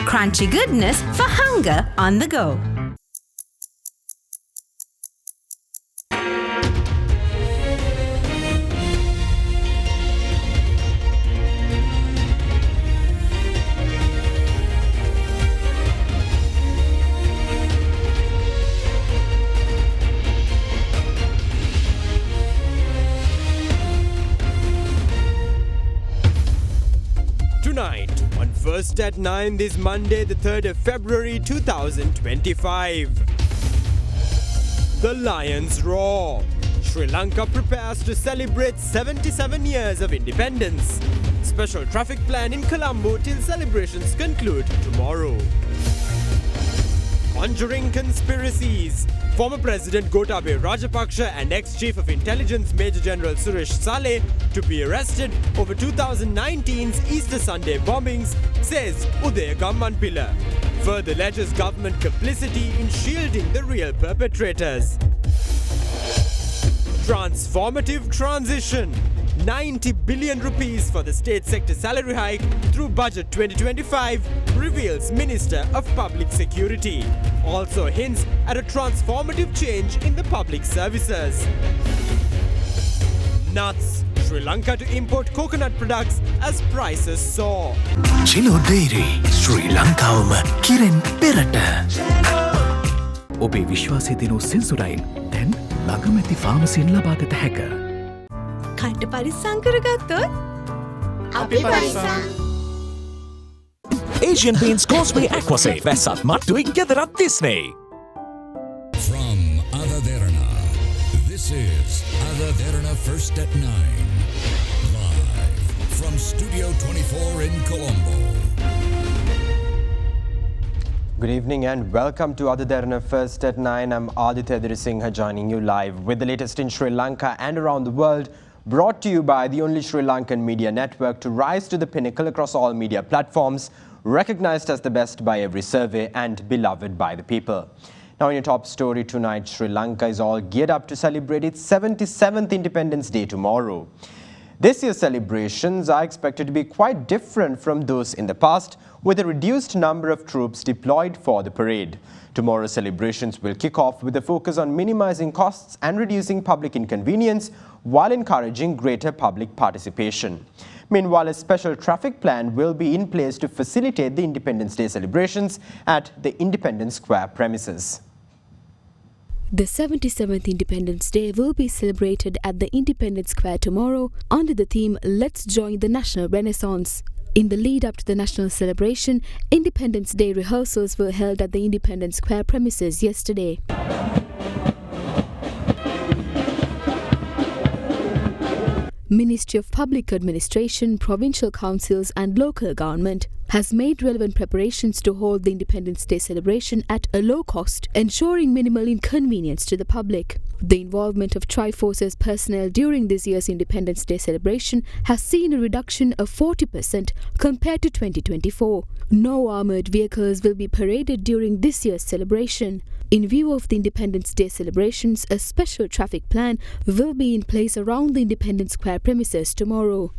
Crunchy goodness for hunger on the go. Tonight, on First at 9 this Monday, the 3rd of February 2025. The Lions roar. Sri Lanka prepares to celebrate 77 years of independence. Special traffic plan in Colombo till celebrations conclude tomorrow. Conjuring conspiracies. Former President Gotabaya Rajapaksa and ex-Chief of Intelligence Major General Suresh Saleh to be arrested over 2019's Easter Sunday bombings, says Udaya Gammanpilla. Further alleges government complicity in shielding the real perpetrators. Transformative transition. 90 billion rupees for the state sector salary hike through Budget 2025, reveals Minister of Public Security. Also hints at a transformative change in the public services. Nuts. Sri Lanka to import coconut products as prices soar. Chilo Dairy, Sri Lankawama Kiren Perata. ඔබේ විශ්වාසය දෙනු සෙන්සුරයින් දැන් ළඟමැති ෆාමසියෙන් ලබාගත හැක. කන්ට පරිස්සම් කරගත්තොත් අපි පරිස්සම්. Asian Paints Causeway Aquasafe වැස්සත් මට්ටුවෙන් ගෙදරත් තිස්නේ. From Derana, this is Derana First at 9. Live from Studio 24 in Colombo. Good evening and welcome to Derana First at 9. I'm Aditya Dirasingha joining you live with the latest in Sri Lanka and around the world, brought to you by the only Sri Lankan media network to rise to the pinnacle across all media platforms, recognized as the best by every survey and beloved by the people. Now in your top story tonight, Sri Lanka is all geared up to celebrate its 77th Independence Day tomorrow. This year's celebrations are expected to be quite different from those in the past, with a reduced number of troops deployed for the parade. Tomorrow's celebrations will kick off with a focus on minimizing costs and reducing public inconvenience while encouraging greater public participation. Meanwhile, a special traffic plan will be in place to facilitate the Independence Day celebrations at the Independence Square premises. The 77th Independence Day will be celebrated at the Independence Square tomorrow under the theme Let's Join the National Renaissance. In the lead up to the national celebration, Independence Day rehearsals were held at the Independence Square premises yesterday. Ministry of Public Administration, provincial councils and local government has made relevant preparations to hold the Independence Day celebration at a low cost, ensuring minimal inconvenience to the public. The involvement of Triforce's personnel during this year's Independence Day celebration has seen a reduction of 40% compared to 2024. No armoured vehicles will be paraded during this year's celebration. In view of the Independence Day celebrations, a special traffic plan will be in place around the Independence Square premises tomorrow.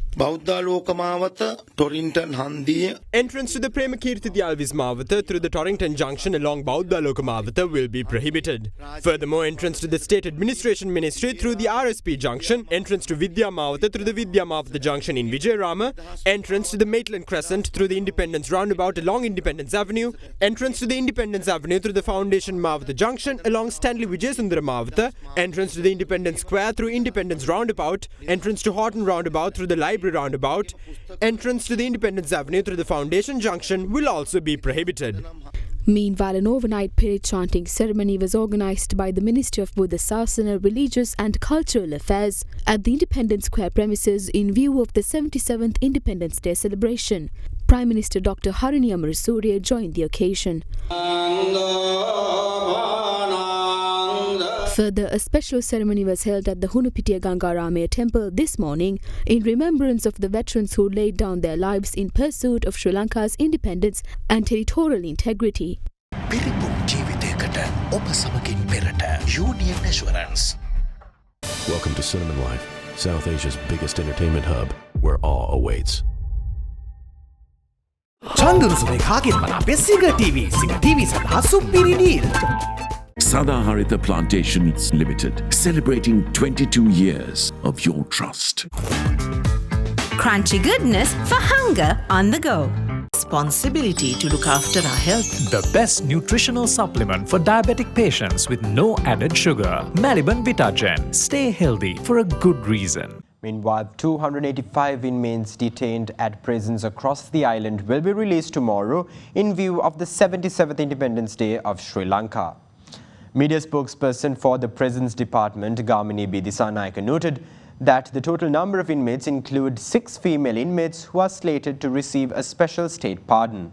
Entrance to the Premakirti Alvis Mavata through the Torrington Junction along Bauddha Lokamavata will be prohibited. Furthermore, entrance to the State Administration Ministry through the RSP Junction, entrance to Vidya Mavata through the Vidya Mavata Junction in Vijayarama, entrance to the Maitland Crescent through the Independence Roundabout along Independence Avenue, entrance to the Independence Avenue through the Foundation Mavata Junction along Stanley Vijayasundara Mavata, entrance to the Independence Square through Independence Roundabout, entrance to Horton Roundabout through the Library Roundabout, entrance to the Independence Avenue through the Foundation Junction will also be prohibited. Meanwhile, an overnight Pirit chanting ceremony was organised by the Ministry of Buddha Sasana, Religious and Cultural Affairs at the Independence Square premises in view of the 77th Independence Day celebration. Prime Minister Dr. Harini Amarasuriya joined the occasion. Further, a special ceremony was held at the Hunupitiya Gangaramaya temple this morning in remembrance of the veterans who laid down their lives in pursuit of Sri Lanka's independence and territorial integrity. Union Assurance. Welcome to Cinnamon Life, South Asia's biggest entertainment hub, where awe awaits. චන්දුරුසුමේ කාගෙන් වන අපේ සිග TV සඳහා සුපිරි deal. Sadaharita Plantations Limited, celebrating 22 years of your trust. Crunchy goodness for hunger on the go. Responsibility to look after our health. The best nutritional supplement for diabetic patients with no added sugar. Maliban Vitagen. Stay healthy for a good reason. Meanwhile, 285 inmates detained at prisons across the island will be released tomorrow in view of the 77th Independence Day of Sri Lanka. Media spokesperson for the Prisons Department, Gamini B. Disanayake, noted that the total number of inmates include 6 female inmates who are slated to receive a special state pardon.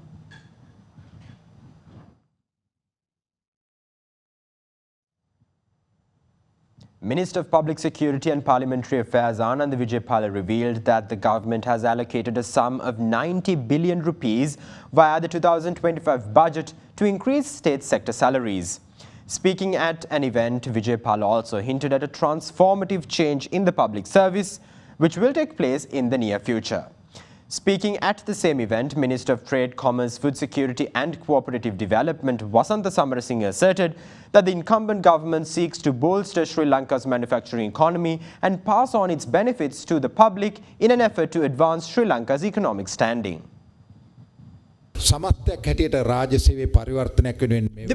Minister of Public Security and Parliamentary Affairs Anand Vijaypala revealed that the government has allocated a sum of 90 billion rupees via the 2025 budget to increase state sector salaries. Speaking at an event, Vijaypala also hinted at a transformative change in the public service, which will take place in the near future. Speaking at the same event, Minister of Trade, Commerce, Food Security and Cooperative Development Vasantha Samarasinghe asserted that the incumbent government seeks to bolster Sri Lanka's manufacturing economy and pass on its benefits to the public in an effort to advance Sri Lanka's economic standing. The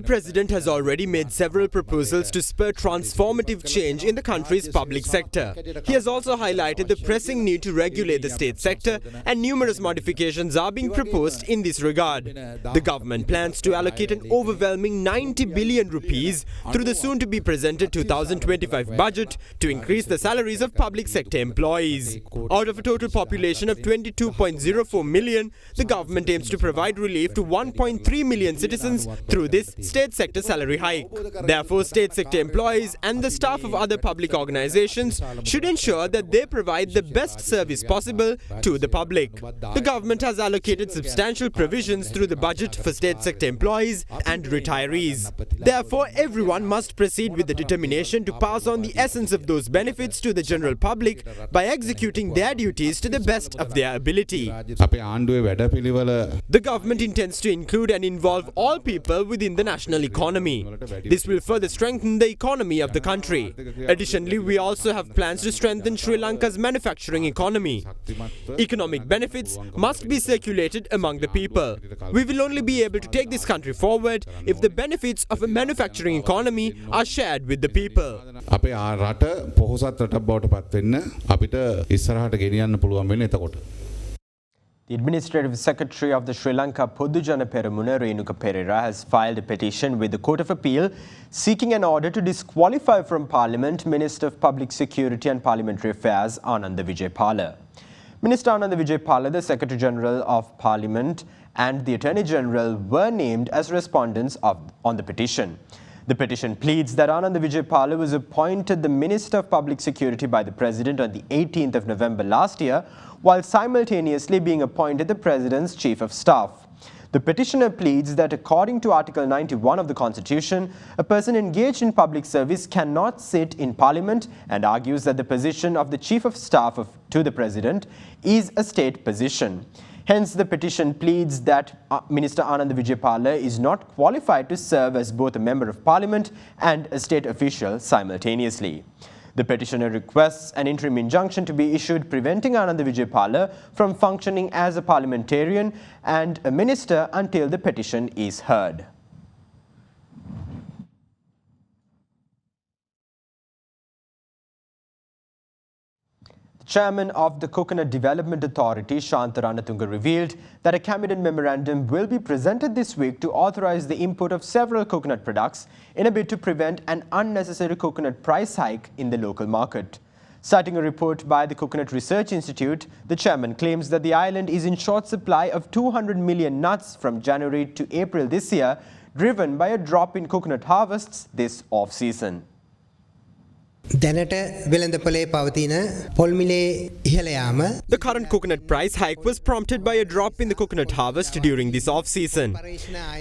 President has already made several proposals to spur transformative change in the country's public sector. He has also highlighted the pressing need to regulate the state sector, and numerous modifications are being proposed in this regard. The government plans to allocate an overwhelming 90 billion rupees through the soon-to-be presented 2025 budget to increase the salaries of public sector employees. Out of a total population of 22.04 million, the government aims to provide relief to 1.3 million citizens through this state sector salary hike. Therefore, state sector employees and the staff of other public organizations should ensure that they provide the best service possible to the public. The government has allocated substantial provisions through the budget for state sector employees and retirees. Therefore, everyone must proceed with the determination to pass on the essence of those benefits to the general public by executing their duties to the best of their ability. The government intends to include and involve all people within the national economy. This will further strengthen the economy of the country. Additionally, we also have plans to strengthen Sri Lanka's manufacturing economy. Economic benefits must be circulated among the people. We will only be able to take this country forward if the benefits of a manufacturing economy are shared with the people. The Administrative Secretary of the Sri Lanka Podujana Peramuna, Renuka Perera, has filed a petition with the Court of Appeal seeking an order to disqualify from Parliament Minister of Public Security and Parliamentary Affairs Ananda Vijaypala. Minister Ananda Vijaypala, the Secretary General of Parliament and the Attorney General were named as respondents on the petition. The petition pleads that Ananda Vijaypala was appointed the Minister of Public Security by the President on the 18th of November last year, while simultaneously being appointed the President's Chief of Staff. The petitioner pleads that according to Article 91 of the Constitution, a person engaged in public service cannot sit in Parliament, and argues that the position of the Chief of Staff to the President is a state position. Hence, the petition pleads that Minister Ananda Vijaypala is not qualified to serve as both a Member of Parliament and a state official simultaneously. The petitioner requests an interim injunction to be issued preventing Ananda Vijaypala from functioning as a parliamentarian and a minister until the petition is heard. Chairman of the Coconut Development Authority, Shantha Ranatunga, revealed that a cabinet memorandum will be presented this week to authorize the import of several coconut products in a bid to prevent an unnecessary coconut price hike in the local market. Citing a report by the Coconut Research Institute, the chairman claims that the island is in short supply of 200 million nuts from January to April this year, driven by a drop in coconut harvests this off-season. දැනට වෙළඳපොලේ පවතින පොල් මිලේ ඉහළ යාම The current coconut price hike was prompted by a drop in the coconut harvest during this off-season.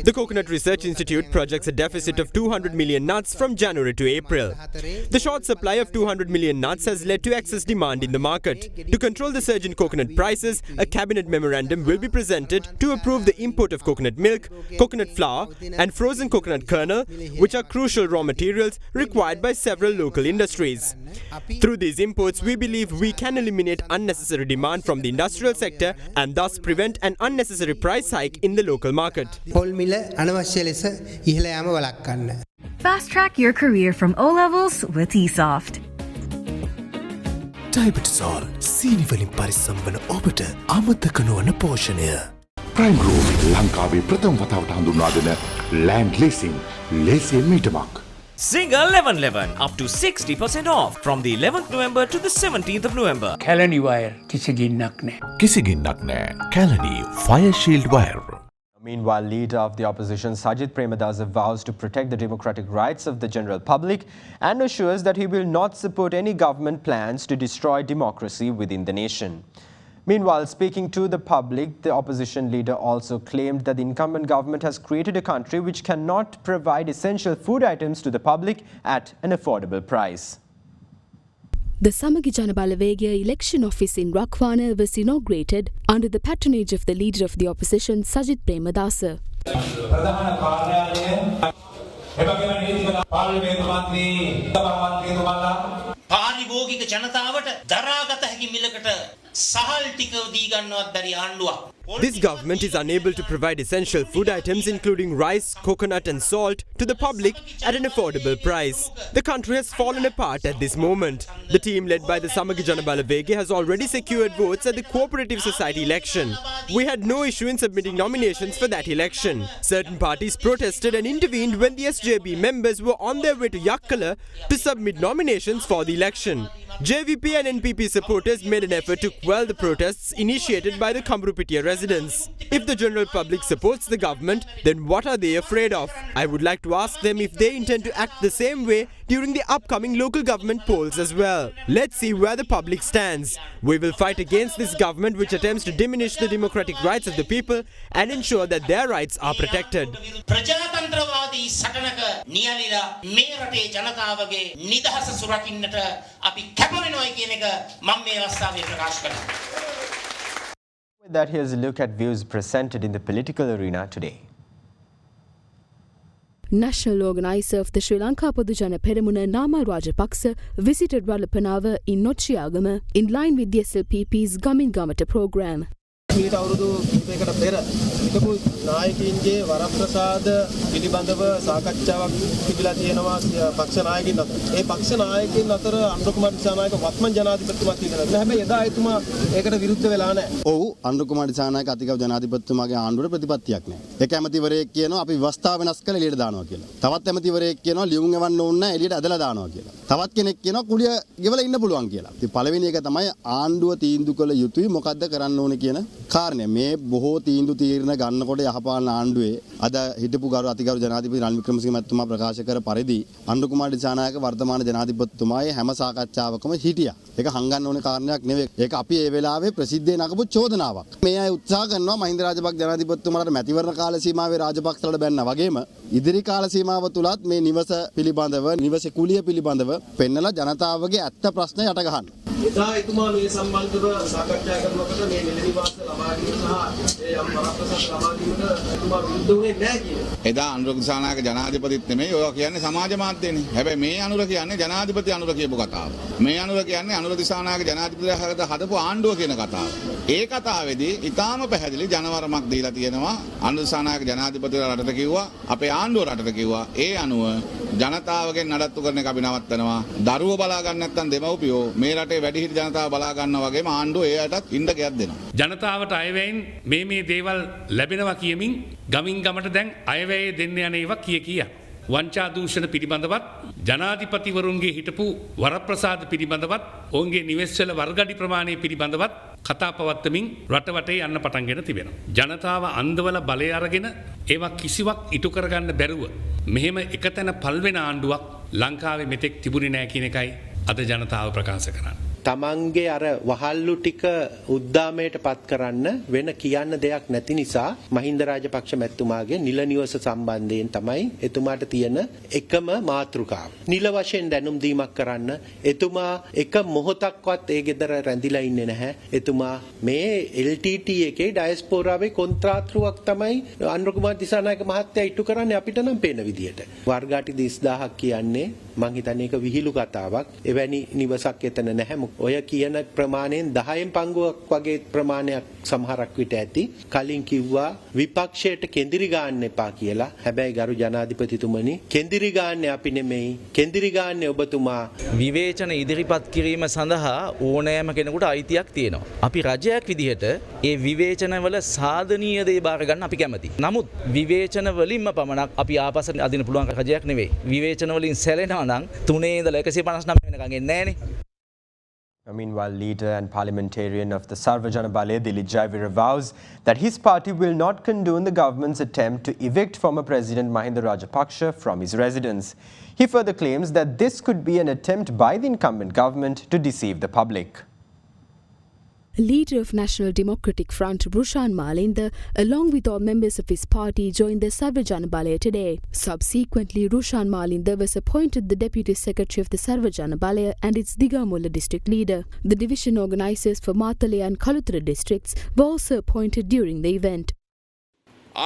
The Coconut Research Institute projects a deficit of 200 million nuts from January to April. The short supply of 200 million nuts has led to excess demand in the market. To control the surge in coconut prices, a cabinet memorandum will be presented to approve the import of coconut milk, coconut flour and frozen coconut kernel, which are crucial raw materials required by several local industries. Through these imports, we believe we can eliminate unnecessary demand from the industrial sector and thus prevent an unnecessary price hike in the local market. පොල් මිල අනවශ්‍ය ලෙස ඉහළ යාම වළක්වන්න. Fast track your career from O levels with eSoft. ඩයබටිසෝල් සීනි වලින් පරිස්සම් වන ඔබට අමතක නොවන පෝෂණය. ප්‍රයිම් ගෲප් ලංකාවේ ප්‍රථම වතාවට හඳුන්වා දෙන ලෑන්ඩ් ලීසින් ලේසියෙන් මීටමක්. Single 1111 up to 60% off from the 11th November to the 17th of November. Kalani wire කිසිගින්නක් නැහැ. කිසිගින්නක් නැහැ. Kalani Fire Shield Wire. Meanwhile, leader of the opposition Sajith Premadasa vows to protect the democratic rights of the general public and assures that he will not support any government plans to destroy democracy within the nation. Meanwhile, speaking to the public, the opposition leader also claimed that the incumbent government has created a country which cannot provide essential food items to the public at an affordable price. The Samagi Janabalawegaya election office in Rakwana was inaugurated under the patronage of the leader of the opposition, Sajith Premadasa. පාරිභෝගික ජනතාවට දරාගත හැකි මිලකට සහල් ටික දී ගන්නවත් බැරි ආණ්ඩුවක්. This government is unable to provide essential food items including rice, coconut and salt to the public at an affordable price. The country has fallen apart at this moment. The team led by the Samagi Janabalawegaya has already secured votes at the Cooperative Society election. We had no issue in submitting nominations for that election. Certain parties protested and intervened when the SJB members were on their way to Yakkala to submit nominations for the election. JVP and NPP supporters made an effort to quell the protests initiated by the Kamrupitiya residents. If the general public supports the government, then what are they afraid of? I would like to ask them if they intend to act the same way during the upcoming local government polls as well. Let's see where the public stands. We will fight against this government which attempts to diminish the democratic rights of the people and ensure that their rights are protected. ප්‍රජාතන්ත්‍රවාදී සටනක නියැලිලා මේ රටේ ජනතාවගේ නිදහස සුරකින්නට අපි කැප වෙනවයි කියන එක මම මේ අවස්ථාවේ ප්‍රකාශ කරනවා. With that, here's a look at views presented in the political arena today. National organizer of the Sri Lanka Podujana Peramuna Nama Rajapaksa visited Ralapanawa in Nochiagama in line with the SLPP's Gamin Gamata program. මීට අවුරුදු කිහිපයකට පෙර හිටපු නායකයින්ගේ වරප්‍රසාද පිළිබඳව සාකච්ඡාවක් තිබිලා තියෙනවා පක්ෂ නායකයින් අතර. ඒ පක්ෂ නායකයින් අතර අනුර කුමාර දිසානායක වත්මන් ජනාධිපතිතුමා කියලා. හැබැයි එදා එතුමා ඒකට විරුද්ධ වෙලා නැහැ. ඔව් අනුර කුමාර දිසානායක අතිගව ජනාධිපතිතුමාගේ ආණ්ඩුවට ප්‍රතිපත්තියක් නැහැ. ඒක ඇමතිවරයෙක් කියනවා අපි ව්‍යවස්ථාව වෙනස් කරලා එළියට දානවා කියලා. තවත් ඇමතිවරයෙක් කියනවා ලියුම් එවන්න ඕනේ නැහැ එළියට ඇදලා දානවා කියලා. තවත් කෙනෙක් කියනවා කුලිය ගෙවලා ඉන්න පුළුවන් කියලා. ඉතින් පළවෙනි එක තමයි ආණ්ඩුව තීන්දුව කළ යුතුයි මොකද්ද කරන්න ඕනේ කියන කාරණය. මේ බොහෝ තීන්දුව තීරණ ගන්නකොට යහපාලන ආණ්ඩුවේ අද හිටපු ගරු අතිගරු ජනාධිපති රනිල් වික්‍රමසිංහ මහත්මයා ප්‍රකාශ කර පරිදි අනුර කුමාර දිසානායක වර්තමාන ජනාධිපතිතුමාගේ හැම සාකච්ඡාවකම හිටියා. ඒක හංගන්න ඕනේ කාරණයක් නෙවෙයි. ඒක අපි ඒ වෙලාවේ ප්‍රසිද්ධියේ නගපු චෝදනාවක්. මේ අය උත්සාහ කරනවා මහින්ද රාජපක්ෂ ජනාධිපතිතුමාට මැතිවරණ කාල සීමාවේ රාජපක්ෂවලට බැන්නා වගේම ඉදිරි කාල සීමාව තුලත් මේ නිවස පිළිබඳව නිවසේ කුලිය පිළිබඳව පෙන්නලා ජනතාවගේ ඇත්ත ප්‍රශ්න යට ගහන්න. එදා එතුමා මේ සම්බන්ධව සාකච්ඡා කරනකොට මේ නිලනිවාස ලබා ගැනීම සහ ඒ වරප්‍රසාද ලබා ගැනීමට එතුමා විරුද්ධ වුණේ නැහැ කියලා. එදා අනුර දිසානායක ජනාධිපතිත් නෙමෙයි ඔය කියන්නේ සමාජ මාධ්‍යනේ. හැබැයි මේ අනුර කියන්නේ ජනාධිපති අනුර කියපු කතාව. මේ අනුර කියන්නේ අනුර දිසානායක ජනාධිපතිලා හදපු ආණ්ඩුව කියන කතාව. ඒ කතාවේදී ඊටාම පැහැදිලි ජනවරමක් දීලා තියෙනවා. අනුර දිසානායක ජනාධිපතිලා රටට කිව්වා අපේ ආණ්ඩුව රටට කිව්වා. ඒ අනුව ජනතාවගෙන් නඩත්තු කරන එක අපි නවත්තනවා. දරුවෝ බලා ගන්න නැත්නම් දෙමව්පියෝ මේ රටේ වැඩිහිටි ජනතාව බලා ගන්නවා වගේම ආණ්ඩුව එයටත් ඉන්න ගයක් දෙනවා. ජනතාවට අයවැයෙන් මේ දේවල් ලැබෙනවා කියමින් ගමින් ගමට දැන් අයවැය දෙන්න යන ඒවා කිය. වංචා දූෂණ පිළිබඳවත් ජනාධිපතිවරුන්ගේ හිටපු වරප්‍රසාද පිළිබඳවත් ඔවුන්ගේ නිවෙස්වල වර්ගඩි ප්‍රමාණය පිළිබඳවත් කතා පවත්වමින් රටවටේ යන්න පටන්ගෙන තිබෙනවා. ජනතාව අන්දවල බලය අරගෙන ඒවා කිසිවක් ඉටු කරගන්න බැරුව මෙහෙම එකතැන පල්වෙන ආණ්ඩුවක් ලංකාවේ මෙතෙක් තිබුණේ නැහැ කියන එකයි අද ජනතාව ප්‍රකාශ කරන්නේ. තමන්ගේ අර වහල්ලු ටික උද්දාමයට පත් කරන්න වෙන කියන්න දෙයක් නැති නිසා මහින්ද රාජපක්ෂ මැතිතුමාගේ නිල නිවස සම්බන්ධයෙන් තමයි එතුමාට තියෙන එකම මාතෘකාව. නිල වශයෙන් දැනුම් දීමක් කරන්න එතුමා එක මොහොතක්වත් ඒ ගෙදර රැඳිලා ඉන්නේ නැහැ. එතුමා මේ LTT එකේ ඩයස්පෝරාවේ කොන්ත්‍රාත්රුවක් තමයි අනුර කුමාර දිසානායක මහත්තයා ඉටු කරන්නේ අපිට නම් පේන විදියට. වර්ගාටි 30000ක් කියන්නේ මං හිතන්නේ ඒක විහිළු කතාවක්. එවැනි නිවසක් එතන නැහැ. ඔය කියන ප්‍රමාණයෙන් 10න් පංගුවක් වගේ ප්‍රමාණයක් සමහරක් විට ඇති. කලින් කිව්වා විපක්ෂයට කෙඳිරි ගන්න එපා කියලා. හැබැයි ගරු ජනාධිපතිතුමනි කෙඳිරි ගන්න අපි නෙමෙයි. කෙඳිරි ගන්න ඔබතුමා. විවේචන ඉදිරිපත් කිරීම සඳහා ඕනෑම කෙනෙකුට අයිතියක් තියෙනවා. අපි රජයක් විදිහට ඒ විවේචනවල සාධනීය දේ බාර ගන්න අපි කැමතියි. නමුත් විවේචන වලින්ම පමණක් අපි ආපස්සට අදින්න පුළුවන් රජයක් නෙවෙයි. විවේචන වලින් සැලෙනවා නම් 3 ඉඳලා 159 වෙනකන් එන්නේ නැහනේ. Meanwhile, leader and parliamentarian of the Sarva Jana Balaya, Dilip Jayavir, vows that his party will not condone the government's attempt to evict former President Mahinda Rajapaksha from his residence. He further claims that this could be an attempt by the incumbent government to deceive the public. Leader of National Democratic Front Rushan Malinda, along with all members of his party, joined the Sarva Jana Balaya today. Subsequently, Rushan Malinda was appointed the Deputy Secretary of the Sarva Jana Balaya and its Digamulla district leader. The division organisers for Matale and Kaluthara districts were also appointed during the event.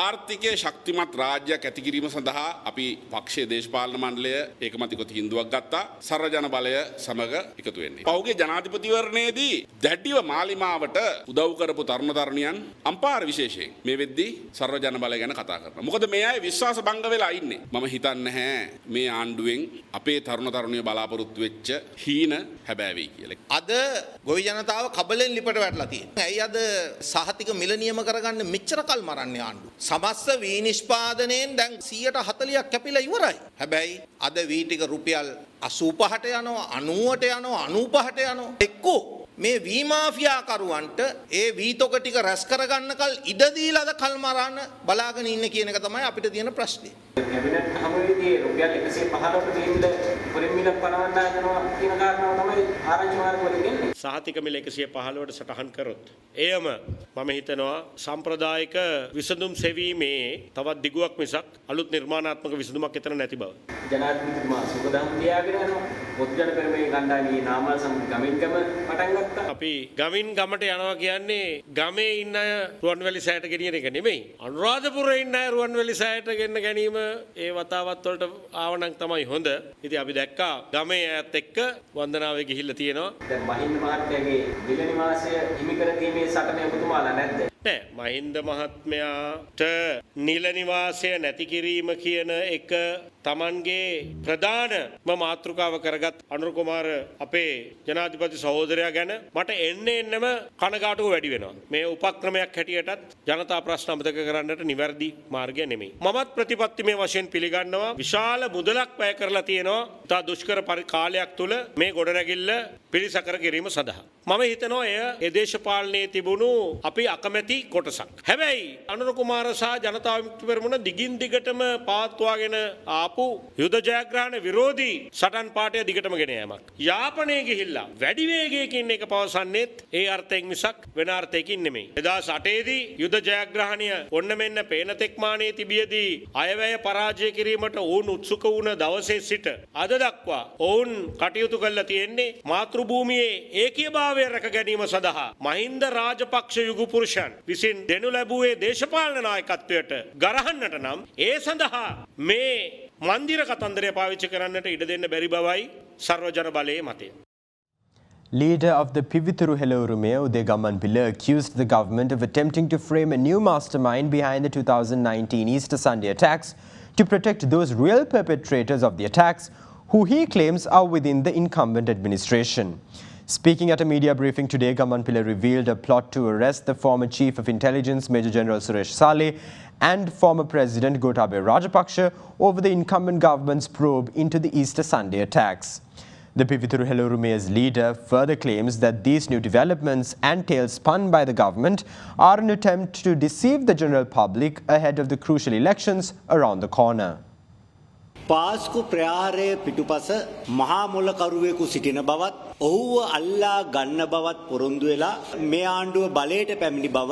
ආර්ථිකයේ ශක්තිමත් රාජ්‍යයක් ඇති කිරීම සඳහා අපි පක්ෂයේ දේශපාලන මණ්ඩලය ඒකමතික තීන්දුවක් ගත්තා සර්ව ජන බලය සමග එකතු වෙන්නේ. පෞගේ ජනාධිපතිවරණයේදී දැඩිව මාලිමාවට උදව් කරපු තරුණ තරුණියන් අම්පාර විශේෂයෙන් මේ වෙද්දී සර්ව ජන බලය ගැන කතා කරනවා. මොකද මේ අය විශ්වාස භංග වෙලා ඉන්නේ. මම හිතන්නේ නැහැ මේ ආණ්ඩුවෙන් අපේ තරුණ තරුණිය බලාපොරොත්තු වෙච්ච හීන හැබෑවි කියලා. අද ගොවි ජනතාව කබලෙන් ලිපට වැටලා තියෙනවා. ඇයි අද සහතික මිල නියම කරගන්න මෙච්චර කල් මරන්නේ ආණ්ඩුව? සමස්ත වී නිෂ්පාදනයෙන් දැන් 140ක් කැපිලා ඉවරයි. හැබැයි අද වී ටික රුපියල් 85ට යනවා 90ට යනවා 95ට යනවා. එක්කෝ මේ වී මාෆියාකරුවන්ට ඒ වී තොග ටික රැස් කරගන්නකල් ඉඩ දීලාද කල් මරන්න බලාගෙන ඉන්න කියන එක තමයි අපිට තියෙන ප්‍රශ්නේ. කැබිනට් හමුවේදී රුපියල් 115කට දීලා පොරින් මිලක් පනවන්න හදනවා කියන කාරණාව තමයි ආරංචි මාර්ගවලින් එන්නේ. සහතික මිල 115ට සටහන් කරොත් එයම මම හිතනවා සම්ප්‍රදායික විසඳුම් සෙවීමේ තවත් දිගුවක් මිසක් අලුත් නිර්මාණාත්මක විසඳුමක් එතන නැති බව. ජනාධිපතිතුමා සුබදම් තියාගෙන යනවා. පොත්ජන පෙරමේ ගණ්ඩායමේ නාමල් සමග ගමින් ගම පටන් ගත්තා. අපි ගමින් ගමට යනවා කියන්නේ ගමේ ඉන්න අය රුවන්වැලි සෑයට ගෙනියන එක නෙමෙයි. අනුරාධපුරේ ඉන්න අය රුවන්වැලි සෑයට ගෙන්න ගැනීම ඒ වතාවත් වලට ආවනම් තමයි හොඳ. ඉතින් අපි දැක්කා ගමේ අයත් එක්ක වන්දනාවේ ගිහිල්ලා තියෙනවා. දැන් මහින්ද මහත්තයාගේ නිල නිවාසය හිමි කර දීමේ සටනේ ඔබතුමාලා නැද්ද? නෑ මහින්ද මහත්මයාට නිල නිවාසය නැති කිරීම කියන එක තමන්ගේ ප්‍රධානම මාතෘකාව කරගත් අනුර කුමාර අපේ ජනාධිපති සහෝදරයා ගැන මට එන්නෙම කනගාටුව වැඩි වෙනවා. මේ උපක්‍රමයක් හැටියටත් ජනතා ප්‍රශ්න අමතක කරන්නට නිවැරදි මාර්ගය නෙමෙයි. මමත් ප්‍රතිපත්තිමය වශයෙන් පිළිගන්නවා විශාල මුදලක් වැය කරලා තියෙනවා තා දුෂ්කර කාලයක් තුල මේ ගොඩනැගිල්ල පිළිසකර කිරීම සඳහා. මම හිතනවා එය දේශපාලනයේ තිබුණු අපි අකමැති කොටසක්. හැබැයි අනුර කුමාර සහ ජනතා විමුක්ති පෙරමුණ දිගින් දිගටම පවත්වාගෙන ආපු යුද ජයග්‍රහණ විරෝධී සටන් පාඨය දිගටම ගෙන යාමක්. යාපනයේ ගිහිල්ලා වැඩි වේගයකින් එක පවසන්නේත් ඒ අර්ථයෙන් මිසක් වෙන අර්ථයකින් නෙමෙයි. 2008 දී යුද ජයග්‍රහණය ඔන්න මෙන්න පේන තෙක්මානයේ තිබියදී අයවැය පරාජය කිරීමට ඔවුන් උත්සුක වුණ දවසේ සිට අද දක්වා ඔවුන් කටයුතු කළා තියෙන්නේ මාතෘභූමියේ ඒකීයභාවය රැක ගැනීම සඳහා මහින්ද රාජපක්ෂ යුග පුරුෂයන් විසින් දෙනු ලැබුවේ දේශපාලන නායකත්වයට ගරහන්නට නම් ඒ සඳහා මේ මන්දිර කතන්දරය පාවිච්චි කරන්නට ඉඩ දෙන්න බැරි බවයි සර්ව ජන බලයේ මතය. Leader of the Pivithuru Hellorume, Uday Gammanpilla, accused the government of attempting to frame a new mastermind behind the 2019 Easter Sunday attacks to protect those real perpetrators of the attacks who he claims are within the incumbent administration. Speaking at a media briefing today, Gammanpilla revealed a plot to arrest the former Chief of Intelligence Major General Suresh Saleh and former President Gotabaya Rajapaksa over the incumbent government's probe into the Easter Sunday attacks. The Pivithuru Hellorume's leader further claims that these new developments and tales spun by the government are an attempt to deceive the general public ahead of the crucial elections around the corner. පාස්කු ප්‍රහාරය පිටුපස මහා මොලකරුවෙකු සිටින බවත් ඔහුව අල්ලා ගන්න බවත් පොරොන්දු වෙලා මේ ආණ්ඩුව බලයට පැමිණි බව.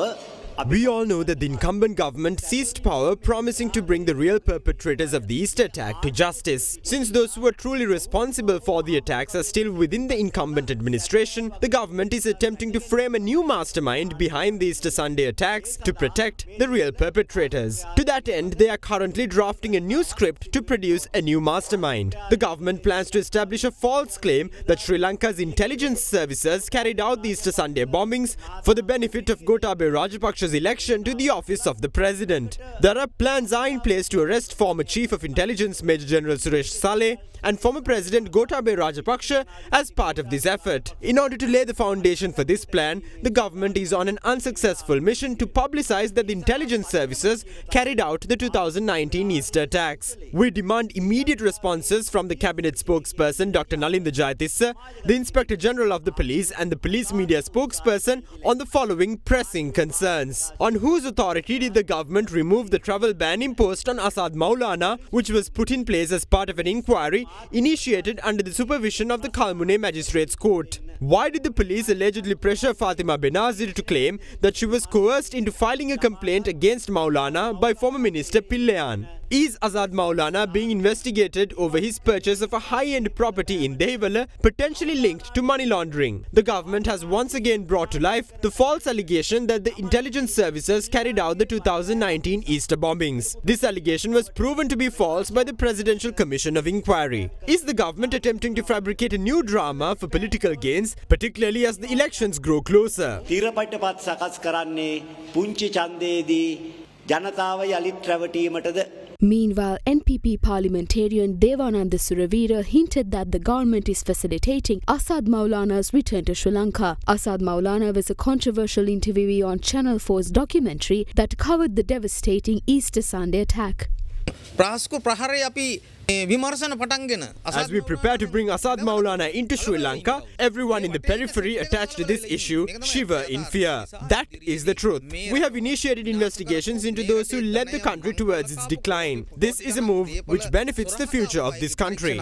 We all know that the incumbent government seized power, promising to bring the real perpetrators of the Easter attack to justice. Since those who are truly responsible for the attacks are still within the incumbent administration, the government is attempting to frame a new mastermind behind the Easter Sunday attacks to protect the real perpetrators. To that end, they are currently drafting a new script to produce a new mastermind. The government plans to establish a false claim that Sri Lanka's intelligence services carried out the Easter Sunday bombings for the benefit of Gotabaya Rajapaksa's election to the office of the president. There are plans in place to arrest former Chief of Intelligence Major General Suresh Saleh and former President Gotabaya Rajapaksa as part of this effort. In order to lay the foundation for this plan, the government is on an unsuccessful mission to publicize that the intelligence services carried out the 2019 Easter attacks. We demand immediate responses from the cabinet spokesperson Dr. Nalinda Jayatissa, the Inspector General of the Police and the police media spokesperson on the following pressing concerns. On whose authority did the government remove the travel ban imposed on Asad Maulana, which was put in place as part of an inquiry initiated under the supervision of the Kalmune Magistrates Court? Why did the police allegedly pressure Fatima Benazir to claim that she was coerced into filing a complaint against Maulana by former Minister Pillayan? Is Azad Maulana being investigated over his purchase of a high-end property in Devala, potentially linked to money laundering? The government has once again brought to life the false allegation that the intelligence services carried out the 2019 Easter bombings. This allegation was proven to be false by the Presidential Commission of Inquiry. Is the government attempting to fabricate a new drama for political gains, particularly as the elections grow closer? තීරපටපත් සකස් කරන්නේ පුංචි ඡන්දයේදී ජනතාව යලිත් රැවටීමටද. Meanwhile, NPP parliamentarian Devananda Suravira hinted that the government is facilitating Asad Maulana's return to Sri Lanka. Asad Maulana was a controversial interviewee on Channel 4's documentary that covered the devastating Easter Sunday attack. As we prepare to bring Asad Maulana into Sri Lanka, everyone in the periphery attached to this issue shiver in fear. That is the truth. We have initiated investigations into those who led the country towards its decline. This is a move which benefits the future of this country.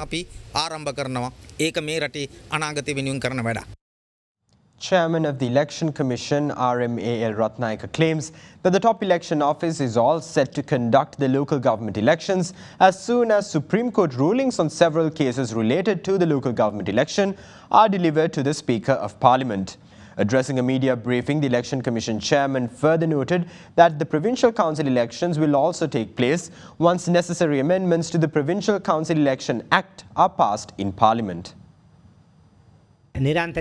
Chairman of the Election Commission, RMAL Ratnayaka, claims that the top election office is all set to conduct the local government elections as soon as Supreme Court rulings on several cases related to the local government election are delivered to the Speaker of Parliament. Addressing a media briefing, the Election Commission chairman further noted that the Provincial Council elections will also take place once necessary amendments to the Provincial Council Election Act are passed in Parliament. We are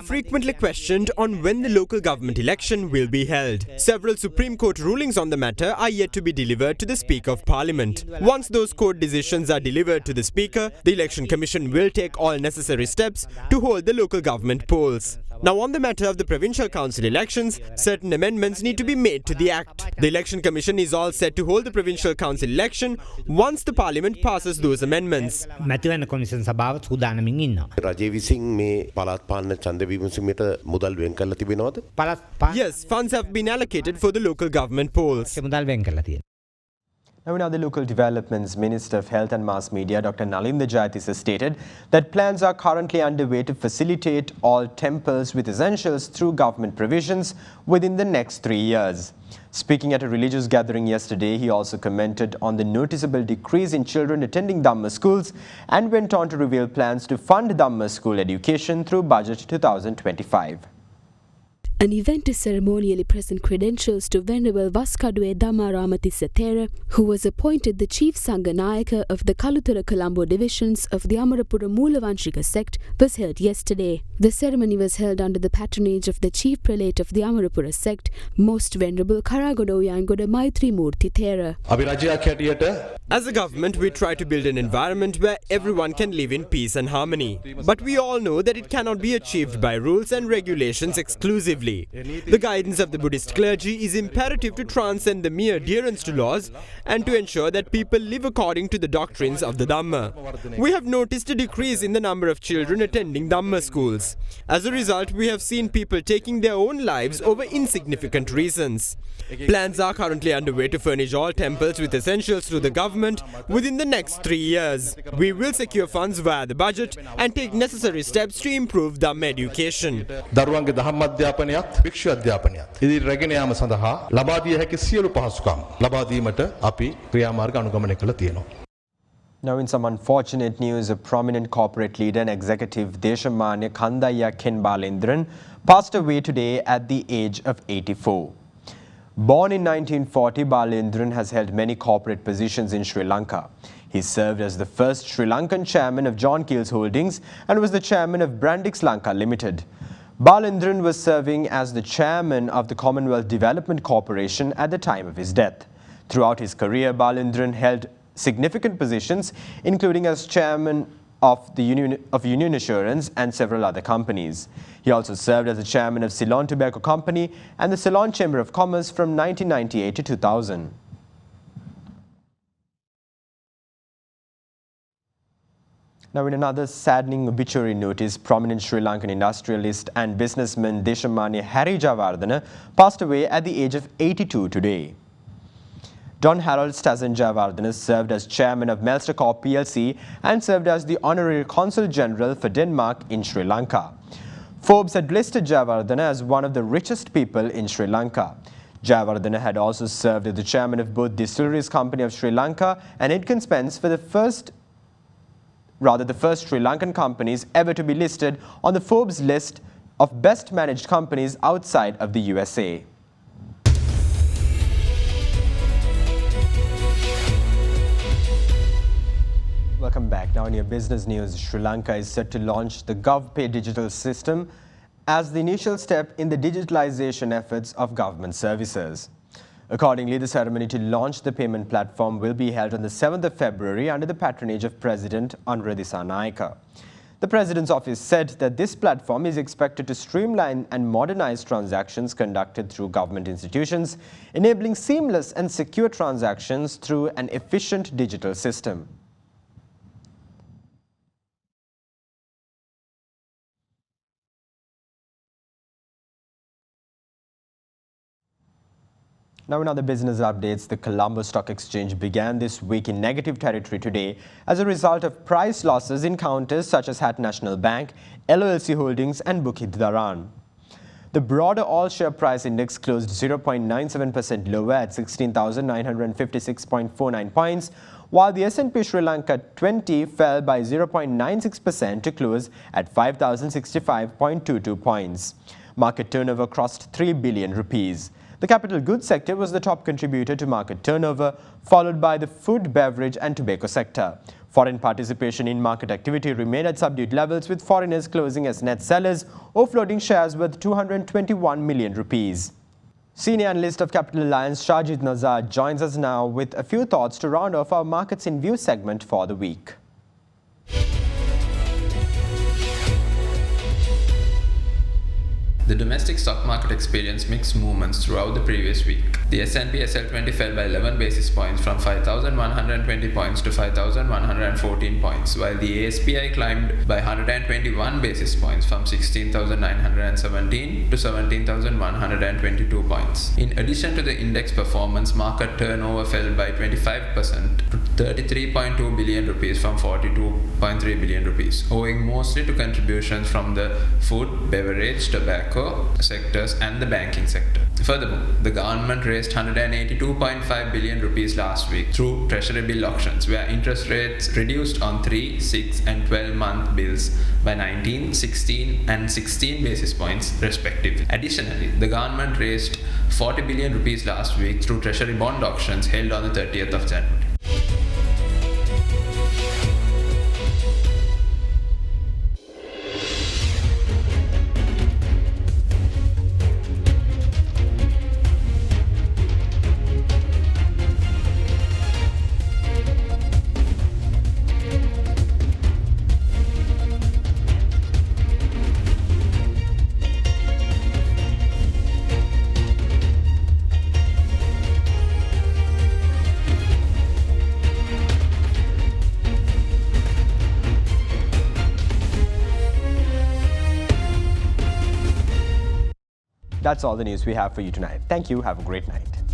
frequently questioned on when the local government election will be held. Several Supreme Court rulings on the matter are yet to be delivered to the Speaker of Parliament. Once those court decisions are delivered to the Speaker, the Election Commission will take all necessary steps to hold the local government polls. Now, on the matter of the Provincial Council elections, certain amendments need to be made to the Act. The Election Commission is all set to hold the Provincial Council election once the Parliament passes those amendments. Yes, funds have been allocated for the local government polls. Now in other local developments, Minister of Health and Mass Media Dr. Nalinda Jayatissa stated that plans are currently underway to facilitate all temples with essentials through government provisions within the next 3 years. Speaking at a religious gathering yesterday, he also commented on the noticeable decrease in children attending Dhamma schools and went on to reveal plans to fund Dhamma school education through Budget 2025. An event to ceremonially present credentials to Venerable Vaskadwe Dhammaramati Thera, who was appointed the Chief Sanganayaka of the Kalutara Colombo divisions of the Amarapura Mulavanshika sect, was held yesterday. The ceremony was held under the patronage of the Chief Prelate of the Amarapura sect, Most Venerable Karagoda Yangoda Maitri Murthy Thera. As a government, we try to build an environment where everyone can live in peace and harmony. But we all know that it cannot be achieved by rules and regulations exclusively. effectively. The guidance of the Buddhist clergy is imperative to transcend the mere adherence to laws and to ensure that people live according to the doctrines of the Dhamma. We have noticed a decrease in the number of children attending Dhamma schools. As a result, we have seen people taking their own lives over insignificant reasons. Plans are currently underway to furnish all temples with essentials to the government within the next 3 years. We will secure funds via the budget and take necessary steps to improve Dhamma education. දරුවන්ගේ දහම් අධ්‍යාපනයත් භික්ෂු අධ්‍යාපනයත් ඉදිරි රැගෙන යාම සඳහා ලබා දිය හැකි සියලු පහසුකම් ලබා දීමට අපි ක්‍රියාමාර්ග අනුගමනය කළ තියෙනවා. Now in some unfortunate news, a prominent corporate leader and executive Deshamanya Kandaya Ken Balendran passed away today at the age of 84. Born in 1940, Balendran has held many corporate positions in Sri Lanka. He served as the first Sri Lankan chairman of John Keel's Holdings and was the chairman of Brandix Lanka Limited. Balendran was serving as the chairman of the Commonwealth Development Corporation at the time of his death. Throughout his career, Balendran held significant positions, including as chairman of the Union Assurance and several other companies. He also served as the chairman of Ceylon Tobacco Company and the Ceylon Chamber of Commerce from 1998 to 2000. Now, in another saddening obituary notice, prominent Sri Lankan industrialist and businessman Deshamanya Harry Jayawardena passed away at the age of 82 today. Don Harold Stassen Jayawardena served as chairman of Melster Corp plc and served as the honorary consul general for Denmark in Sri Lanka. Forbes had listed Jayawardena as one of the richest people in Sri Lanka. Jayawardena had also served as the chairman of both Distilleries Company of Sri Lanka and Idkin Spence for the first Sri Lankan companies ever to be listed on the Forbes list of best managed companies outside of the USA. Welcome back. Now in your business news, Sri Lanka is set to launch the GovPay digital system as the initial step in the digitalization efforts of government services. Accordingly, the ceremony to launch the payment platform will be held on the 7th of February under the patronage of President Anura Dissanayake. The President's office said that this platform is expected to streamline and modernize transactions conducted through government institutions, enabling seamless and secure transactions through an efficient digital system. Now in other business updates, the Colombo Stock Exchange began this week in negative territory today as a result of price losses in counters such as Hat National Bank, LOLC Holdings and Bukit Daran. The broader all-share price index closed 0.97% lower at 16,956.49 points, while the S&P Sri Lanka 20 fell by 0.96% to close at 5,065.22 points. Market turnover crossed 3 billion rupees. The capital goods sector was the top contributor to market turnover, followed by the food, beverage and tobacco sector. Foreign participation in market activity remained at subdued levels, with foreigners closing as net sellers, offloading shares worth 221 million rupees. Senior analyst of Capital Alliance Shajid Nazar joins us now with a few thoughts to round off our Markets in View segment for the week. The domestic stock market experienced mixed movements throughout the previous week. The S&P SL20 fell by 11 basis points from 5,120 points to 5,114 points, while the ASPI climbed by 121 basis points from 16,917 to 17,122 points. In addition to the index performance, market turnover fell by 25% to 33.2 billion rupees from 42.3 billion rupees, owing mostly to contributions from the food, beverage, tobacco sectors and the banking sector. Furthermore, the government raised 182.5 billion rupees last week through treasury bill auctions, where interest rates reduced on 3, 6 and 12-month bills by 19, 16 and 16 basis points respectively. Additionally, the government raised 40 billion rupees last week through treasury bond auctions held on the 30th of January. That's all the news we have for you tonight. Thank you. Have a great night.